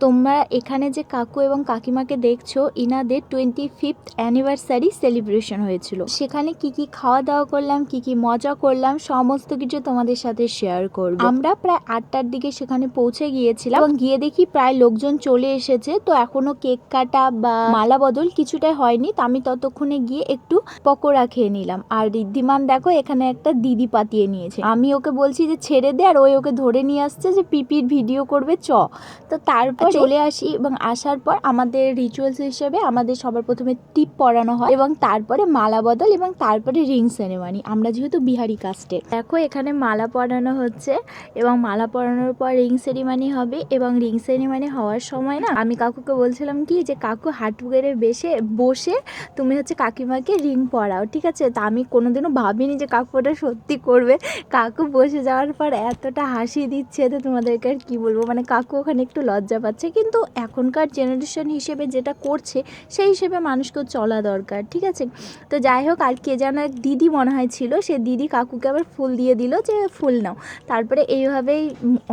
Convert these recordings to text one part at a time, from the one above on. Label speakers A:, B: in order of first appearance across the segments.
A: তোমরা এখানে যে কাকু এবং কাকিমাকে দেখছো, ইনাদের 25th অ্যানিভার্সারি সেলিব্রেশন হয়েছিল। সেখানে কি কি খাওয়া দাওয়া করলাম, কি কি মজা করলাম, সমস্ত কিছু তোমাদের সাথে শেয়ার করব। আমরা প্রায় 8টার দিকে সেখানে পৌঁছে গিয়েছিলাম এবং গিয়ে দেখি প্রায় লোকজন চলে এসেছে। তো এখনো কেক কাটা বা মালা বদল কিছুটাই হয়নি। তো আমি ততক্ষণে গিয়ে একটু পকোড়া খেয়ে নিলাম। আর ঋদ্ধিমান দেখো এখানে একটা দিদি পাতিয়ে নিয়েছে। আমি ওকে বলছি যে ছেড়ে দে, আর ওকে ধরে নিয়ে আসছে যে পিপির ভিডিও করবে চ। তো তারপর চলে আসি এবং আসার পর আমাদের রিচুয়ালস হিসেবে আমাদের সবার প্রথমে টিপ পরানো হয় এবং তারপরে মালা বদল এবং তারপরে রিং সেরেমনি। আমরা যেহেতু বিহারি কাস্টের, দেখো এখানে মালা পরানো হচ্ছে এবং মালা পরানোর পর রিং সেরিমানি হবে। এবং রিং সেরিমানি হওয়ার সময় না আমি কাকুকে বলছিলাম কি যে কাকু হাঁটু গেড়ে বসে তুমি হচ্ছে কাকিমাকে রিং পরাও, ঠিক আছে। তা আমি কোনোদিনও ভাবিনি যে কাকু ওটা সত্যি করবে। কাকু বসে যাওয়ার পর এতটা হাসি দিচ্ছে, তো তোমাদেরকে আর কি বলবো, মানে কাকু ওখানে একটু লজ্জা পাচ্ছে। কিন্তু এখনকার জেনারেশন হিসেবে যেটা করছে সেই হিসেবে মানুষকেও চলা দরকার, ঠিক আছে। তো যাই হোক, আর কে যেন এক দিদি মনে হয় ছিল, সে দিদি কাকুকে আবার ফুল দিয়ে দিল যে ফুল নাও। তারপরে এইভাবেই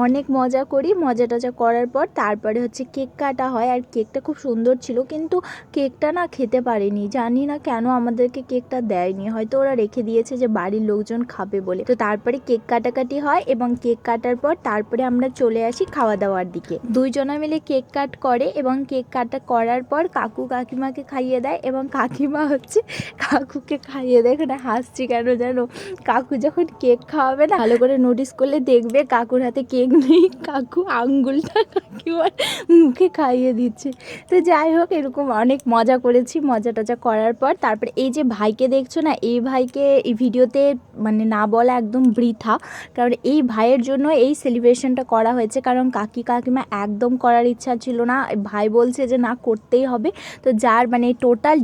A: অনেক মজা করি। মজা টজা করার পর তারপরে হচ্ছে কেক কাটা হয়। আর কেকটা খুব সুন্দর ছিল, কিন্তু কেকটা না খেতে পারিনি। জানি না কেন আমাদেরকে কেকটা দেয়নি, হয়তো ওরা রেখে দিয়েছে যে বাড়ির লোকজন খাবে বলে। তো তারপরে কেক কাটাকাটি হয় এবং কেক কাটার পর তারপরে আমরা চলে আসি খাওয়া দাওয়ার দিকে। দুইজনা মিলে কেক কাট করে এবং কেক কাটা করার পর কাকু কাকিমাকে খাইয়ে দেয় এবং কাকিমা হচ্ছে কাকুকে খাইয়ে দেয়। এখানে হাসছি কেন জানো, কাকু যখন কেক খাওয়াবে না, ভালো করে নোটিস করলে দেখবে কাকুর হাতে কেক নেই, কাকু আঙ্গুলটা কাকিমার মুখে খাইয়ে দিচ্ছে। তো যাই হোক, এরকম অনেক মজা করেছি। মজা টজা করার পর তারপরে এই যে ভাইকে দেখছো না, এই ভাইকে এই ভিডিওতে মানে না বলা একদম বৃথা, কারণ এই ভাইয়ের জন্য এই সেলিব্রেশনটা করা হয়েছে। কারণ কাকিমা একদম করার ইচ্ছা ছিল না, ভাই বলছে যে না করতেই হবে। তো যার মানে টোটাল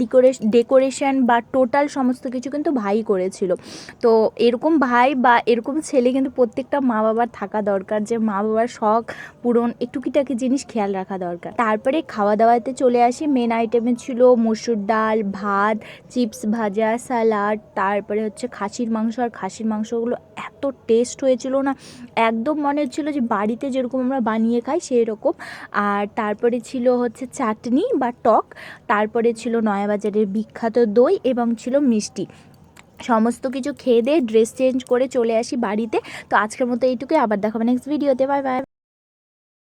A: ডেকোরেশন বা টোটাল সমস্ত কিছু কিন্তু ভাই করেছিল। তো এরকম ভাই বা এরকম ছেলে কিন্তু প্রত্যেকটা মা বাবার থাকা দরকার, যে মা বাবার শখ পূরণ টুকিটাকি জিনিস খেয়াল রাখা দরকার। তারপরে খাওয়া দাওয়াতে চলে আসি। মেন আইটেমে ছিল মসুর ডাল, ভাত, চিপস ভাজা, স্যালাড, তারপরে হচ্ছে খাসির মাংস। আর খাসির মাংসগুলো এত টেস্ট হয়েছিল না, একদম মনে হচ্ছিল যে বাড়িতে যেরকম আমরা বানিয়ে খাই সেই রকম। আর তারপরে ছিল হচ্ছে চাটনি বা টক, তারপরে ছিল নয়াবাজারের বিখ্যাত দই এবং ছিল মিষ্টি। সমস্ত কিছু খেয়ে দিয়ে ড্রেস চেঞ্জ করে চলে আসি বাড়িতে। তো আজকের মতো এইটুকুই, আবার দেখাবো নেক্সট ভিডিওতে। Bye bye.